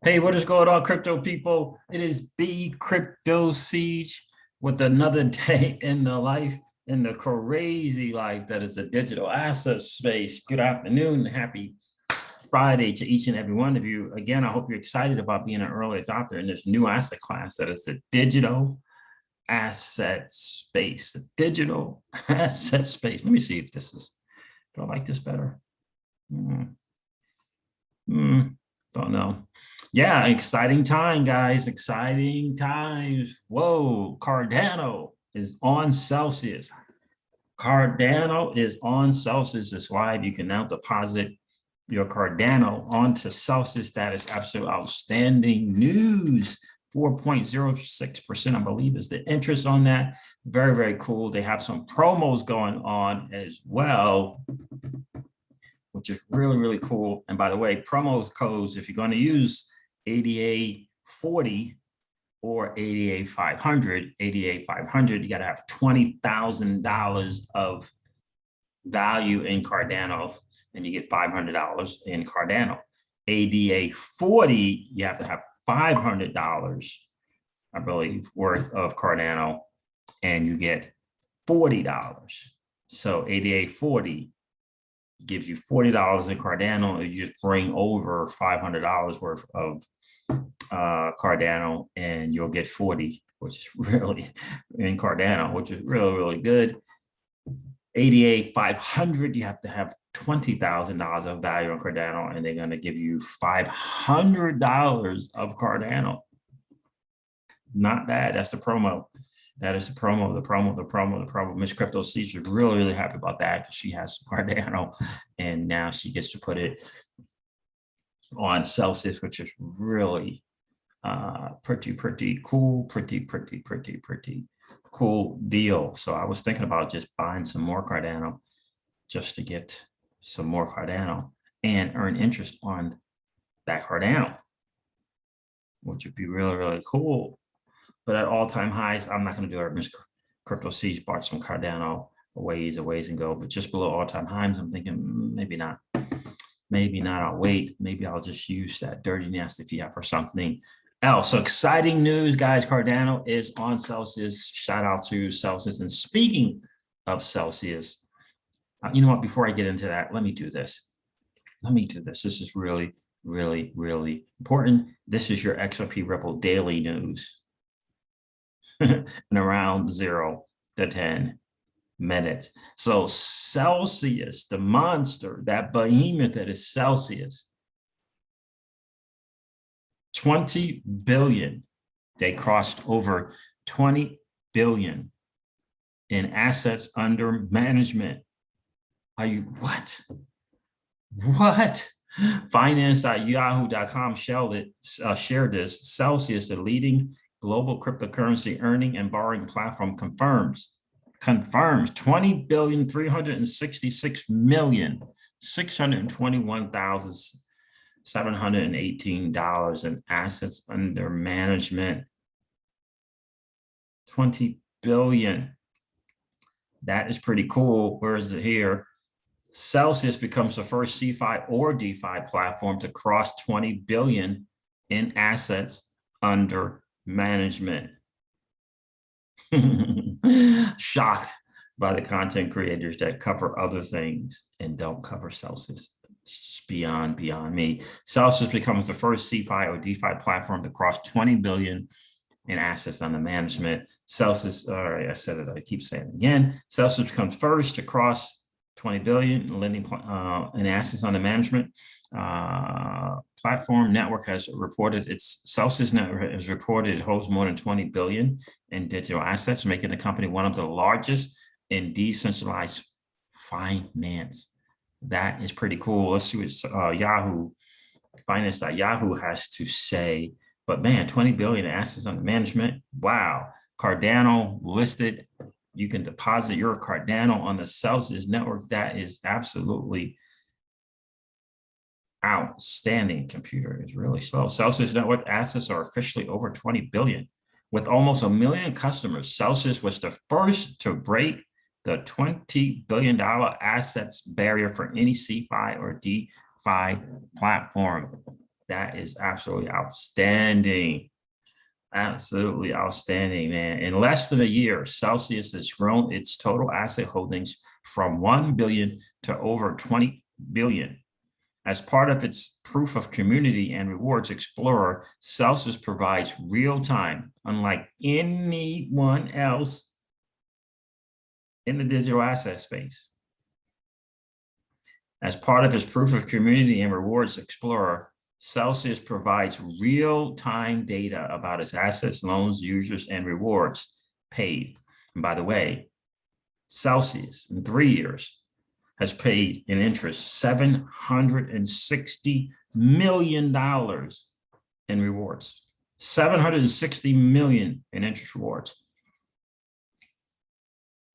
Hey, what is going on, crypto people? It is the Crypto Siege with another day in the life, in the crazy life that is the digital asset space. Good afternoon. Happy Friday to each and every one of you. Again, I hope you're excited about being an early adopter in this new asset class that is the digital asset space. The digital asset space. Let me see if this is, do I like this better? Don't know. Yeah, exciting time, guys. Exciting times. Whoa, Cardano is on Celsius. Cardano is on Celsius. It's live. You can now deposit your Cardano onto Celsius. That is absolutely outstanding news. 4.06%, I believe, is the interest on that. Very, very cool. They have some promos going on as well, which is really, really cool. And by the way, promo codes, if you're going to use 8840 or 88500, 88500, you got to have $20,000 of value in Cardano, and you get $500 in Cardano. ADA 40, you have to have $500, I believe, worth of Cardano, and you get $40. So ADA 40 gives you $40 in Cardano, and you just bring over $500 worth of Cardano, and you'll get 40, which is really in Cardano, which is really, really good. 88,500, you have to have $20,000 of value in Cardano, and they're going to give you $500 of Cardano. Not bad. That's the promo. That is the promo. Miss Crypto Siege is really, really happy about that because she has some Cardano, and now she gets to put it on Celsius, which is really pretty cool, pretty cool deal. So I was thinking about just buying some more Cardano just to get some more Cardano and earn interest on that Cardano, which would be really, really cool. But at all-time highs, I'm not going to do it. Miss Crypto Siege bought some Cardano a ways and go, but just below all-time highs, I'm thinking maybe not. Maybe not. I'll wait. Maybe I'll just use that dirty, nasty fiat for something else. So exciting news, guys. Cardano is on Celsius. Shout out to Celsius. And speaking of Celsius, you know what? Before I get into that, let me do this. This is really, really, really important. This is your XRP Ripple daily news in around 0 to 10 minutes. So Celsius, the monster, that behemoth that is Celsius, 20 billion. They crossed over 20 billion in assets under management. Are you what? Finance.yahoo.com shared this. Celsius, the leading global cryptocurrency earning and borrowing platform, confirms $20,366,621,718 in assets under management. 20 billion. That is pretty cool. Where is it here? Celsius becomes the first CeFi or DeFi platform to cross 20 billion in assets under management. Shocked by the content creators that cover other things and don't cover Celsius. It's beyond me. Celsius becomes the first CeFi or DeFi platform to cross 20 billion in assets under management. Celsius, all right, I said it, I keep saying it again. Celsius becomes first to cross 20 billion in lending in assets under management. Platform network has reported Celsius network has reported it holds more than 20 billion in digital assets, making the company one of the largest in decentralized finance. That is pretty cool. Let's see what Yahoo Finance.Yahoo has to say. But man, 20 billion in assets under management. Wow. Cardano listed. You can deposit your Cardano on the Celsius network. That is absolutely outstanding. Computer is really slow. Celsius network assets are officially over 20 billion. With almost 1 million customers, Celsius was the first to break the $20 billion assets barrier for any CeFi or DeFi platform. That is absolutely outstanding. Absolutely outstanding, man. In less than a year, Celsius has grown its total asset holdings from 1 billion to over 20 billion. As part of its proof of community and rewards explorer, Celsius provides real-time, unlike anyone else in the digital asset space. As part of its proof of community and rewards explorer, Celsius provides real-time data about its assets, loans, users, and rewards paid. And by the way, Celsius in 3 years has paid in interest $760 million in rewards. $760 million in interest rewards.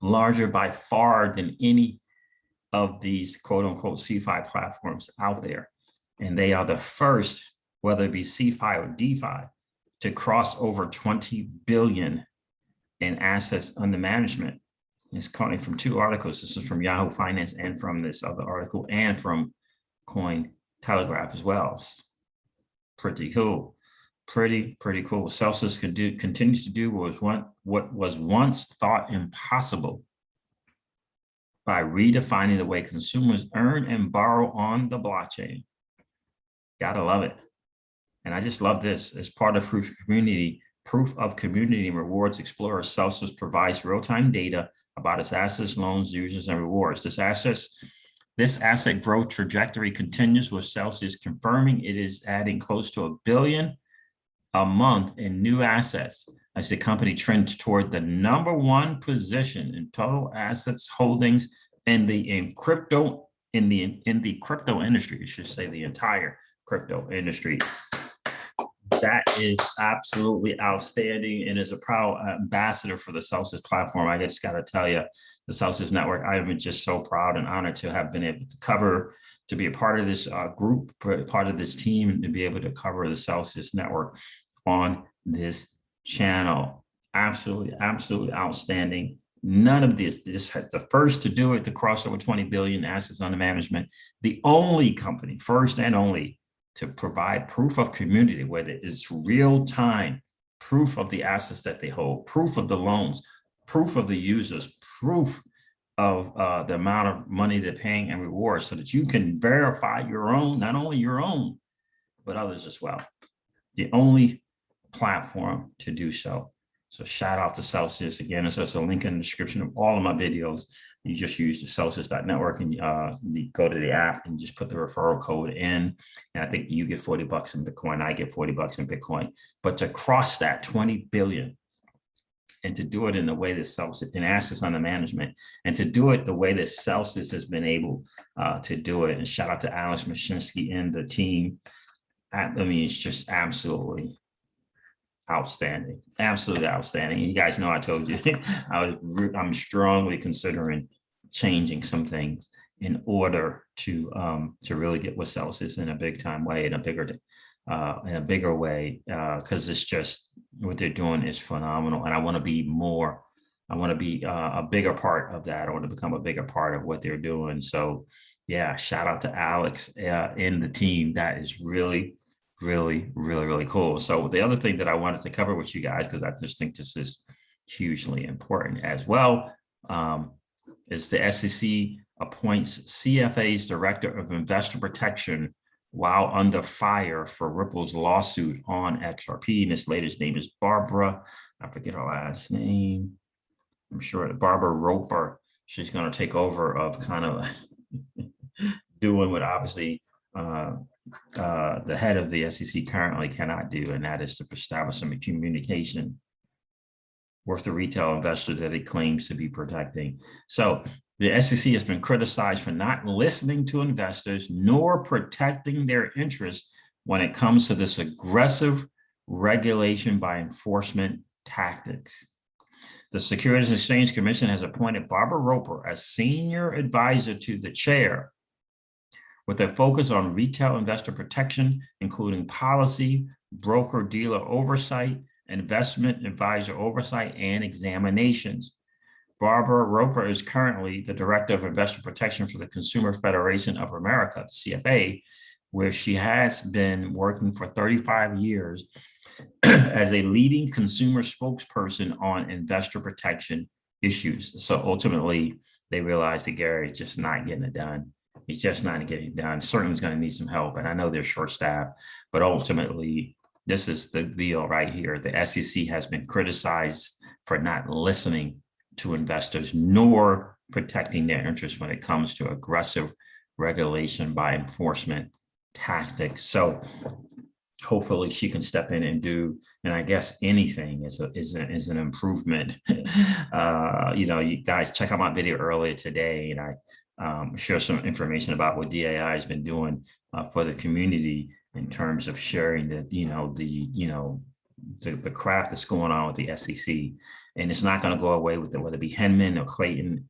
Larger by far than any of these quote unquote CeFi platforms out there. And they are the first, whether it be CeFi or DeFi, to cross over 20 billion in assets under management. It's coming from 2 articles. This is from Yahoo Finance and from this other article and from Cointelegraph as well. Pretty cool. Pretty cool. Celsius continues to do what was once thought impossible by redefining the way consumers earn and borrow on the blockchain. Gotta love it. And I just love this. As part of proof of community and rewards explorer, Celsius provides real-time data about its assets, loans, users, and rewards. This asset growth trajectory continues, with Celsius confirming it is adding close to $1 billion a month in new assets as the company trends toward the #1 position in total assets holdings in the crypto industry. I should say the entire crypto industry. That is absolutely outstanding, and is a proud ambassador for the Celsius platform. I just got to tell you, the Celsius network, I am just so proud and honored to have been able to cover, to be a part of this group, part of this team, and to be able to cover the Celsius network on this channel. Absolutely outstanding. None of this the first to do it, to cross over 20 billion assets under management, the only company, first and only, to provide proof of community, whether it's real-time proof of the assets that they hold, proof of the loans, proof of the users, proof of the amount of money they're paying and rewards, so that you can verify your own, not only your own, but others as well. The only platform to do so. So shout out to Celsius again. There's a link in the description of all of my videos. You just use the Celsius.network and go to the app and just put the referral code in. And I think you get $40 in Bitcoin. I get $40 in Bitcoin. But to cross that 20 billion and to do it in the way that Celsius, in assets under management, and to do it the way that Celsius has been able to do it. And shout out to Alex Mashinsky and the team. I mean, it's just absolutely outstanding, absolutely outstanding. You guys know I told you I'm strongly considering changing some things in order to really get with Celsius in a big time way, in a bigger way, because it's just what they're doing is phenomenal, and I want to be more. I want to be a bigger part of that. I want to become a bigger part of what they're doing. So, yeah, shout out to Alex and the team. That is really cool. So the other thing that I wanted to cover with you guys, because I just think this is hugely important as well, is the SEC appoints CFA's Director of Investor Protection while under fire for Ripple's lawsuit on XRP. And this lady's name is Barbara. I forget her last name. I'm sure Barbara Roper. She's going to take over of kind of doing what obviously the head of the SEC currently cannot do, and that is to establish some communication with the retail investor that it claims to be protecting. So the SEC has been criticized for not listening to investors nor protecting their interests when it comes to this aggressive regulation by enforcement tactics. The Securities and Exchange Commission has appointed Barbara Roper as senior advisor to the chair, with a focus on retail investor protection, including policy, broker-dealer oversight, investment advisor oversight, and examinations. Barbara Roper is currently the Director of Investor Protection for the Consumer Federation of America, the CFA, where she has been working for 35 years as a leading consumer spokesperson on investor protection issues. So ultimately, they realized that Gary is just not getting it done. He's just not getting it done. Certainly, he's going to need some help. And I know they're short-staffed, but ultimately, this is the deal right here. The SEC has been criticized for not listening to investors nor protecting their interests when it comes to aggressive regulation by enforcement tactics. So hopefully she can step in and do, and I guess anything is an improvement. You guys check out my video earlier today, and I share some information about what DAI has been doing for the community in terms of sharing the crap that's going on with the SEC, and it's not going to go away with it, whether it be Henman or Clayton.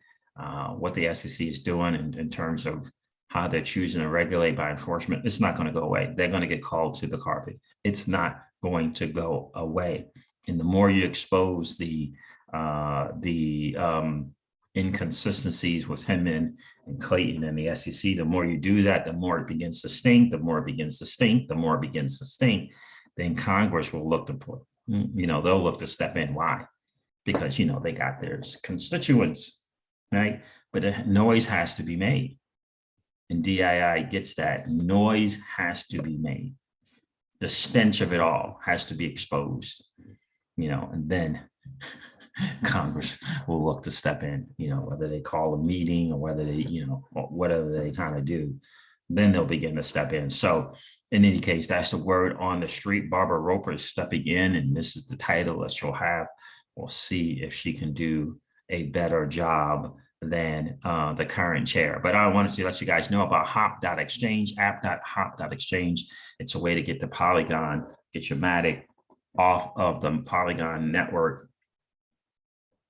What the SEC is doing in terms of how they're choosing to regulate by enforcement, it's not going to go away. They're going to get called to the carpet. It's not going to go away. And the more you expose the inconsistencies with Hinman and Clayton and the SEC, the more you do that, the more it begins to stink, the more it begins to stink, the more it begins to stink. Then Congress will look to put, they'll look to step in. Why? Because, they got their constituents, right? But the noise has to be made. And DII gets that. Noise has to be made. The stench of it all has to be exposed, and then Congress will look to step in, whether they call a meeting or whether they, whatever they kind of do, then they'll begin to step in. So in any case, that's the word on the street. Barbara Roper is stepping in, and this is the title that she'll have. We'll see if she can do a better job than the current chair. But I wanted to let you guys know about Hop.Exchange, app.hop.exchange. It's a way to get the Polygon, get your Matic off of the Polygon network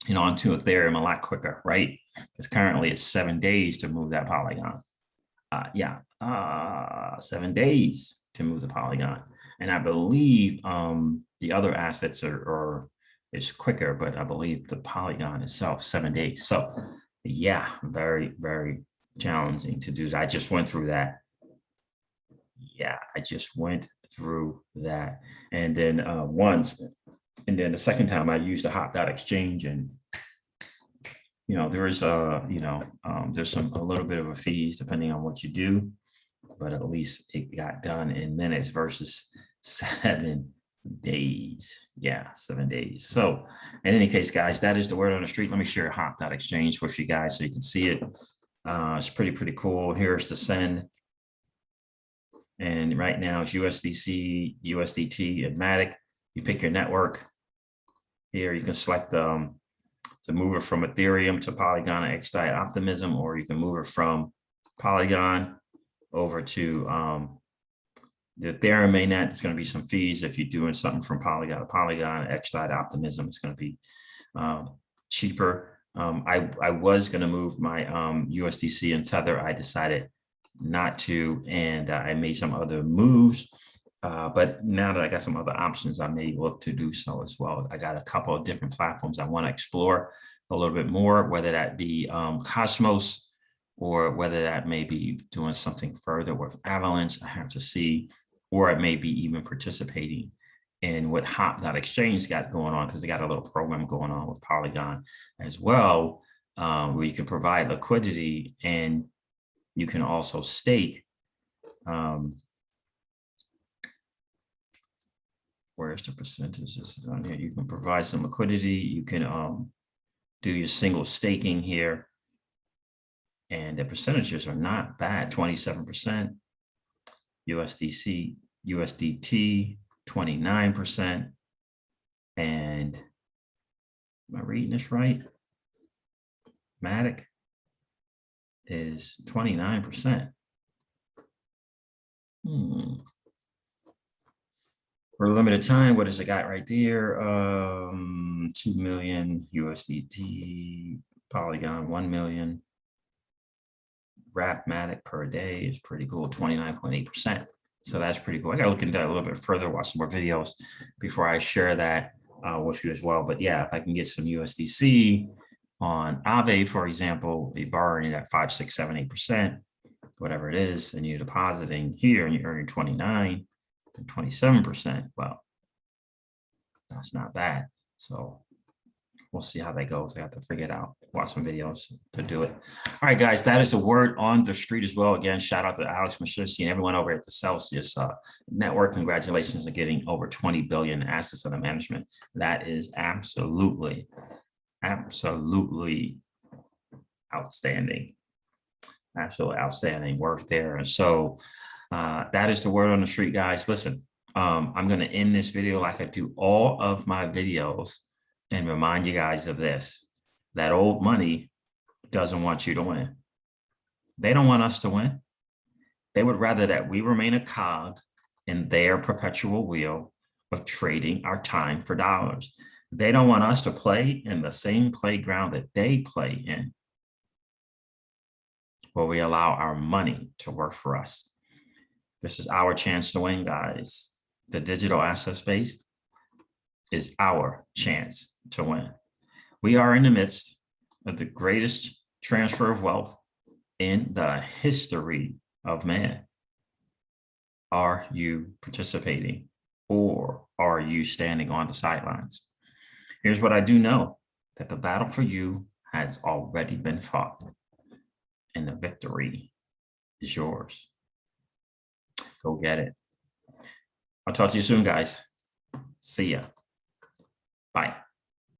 and onto Ethereum a lot quicker, right? Because currently it's 7 days to move that Polygon. 7 days to move the Polygon. And I believe the other assets is quicker, but I believe the Polygon itself, 7 days. So yeah, very, very challenging to do that. I just went through that. Yeah, I just went through that. And then the second time I used the Hop.Exchange, and there is there's a little bit of a fees depending on what you do, but at least it got done in minutes versus 7 days. Yeah, 7 days. So in any case, guys, that is the word on the street. Let me share Hop.Exchange with you guys so you can see it. It's pretty cool. Here's the send. And right now it's USDC, USDT, and Matic. You pick your network. Here you can select to move it from Ethereum to Polygon and XDAI Optimism, or you can move it from Polygon over to the Ethereum mainnet. It's going to be some fees if you're doing something from Polygon to Polygon. XDAI Optimism is going to be cheaper. I was going to move my USDC and Tether. I decided not to, and I made some other moves. But now that I got some other options, I may look to do so as well. I got a couple of different platforms I want to explore a little bit more, whether that be Cosmos or whether that may be doing something further with Avalanche. I have to see, or it may be even participating in what Hop.Exchange got going on, because they got a little program going on with Polygon as well, where you can provide liquidity and you can also stake. Where's the percentage? This is on here. You can provide some liquidity. You can do your single staking here. And the percentages are not bad. 27%, USDT, 29%. And am I reading this right? Matic is 29%. For a limited time, what does it got right there? 2 million USDT, Polygon, 1 million. Matic per day is pretty cool, 29.8%. So that's pretty cool. I got to look into that a little bit further, watch some more videos before I share that with you as well. But yeah, if I can get some USDC on Aave, for example, be borrowing at 5, 6, 7, 8%. whatever it is, and you're depositing here and you're earning 29 and 27%. Well, that's not bad. So we'll see how that goes. I have to figure it out, watch some videos to do it. All right, guys, that is the word on the street as well. Again, shout out to Alex Mashirsi and everyone over at the Celsius Network. Congratulations on getting over 20 billion assets under management. That is absolutely outstanding. Absolutely outstanding work there. And so that is the word on the street, guys. Listen, I'm going to end this video like I do all of my videos and remind you guys of this. That old money doesn't want you to win. They don't want us to win. They would rather that we remain a cog in their perpetual wheel of trading our time for dollars. They don't want us to play in the same playground that they play in, where we allow our money to work for us. This is our chance to win, guys. The digital asset space is our chance to win. We are in the midst of the greatest transfer of wealth in the history of man. Are you participating, or are you standing on the sidelines? Here's what I do know, that the battle for you has already been fought, and the victory is yours. Go get it. I'll talk to you soon, guys. See ya. Bye.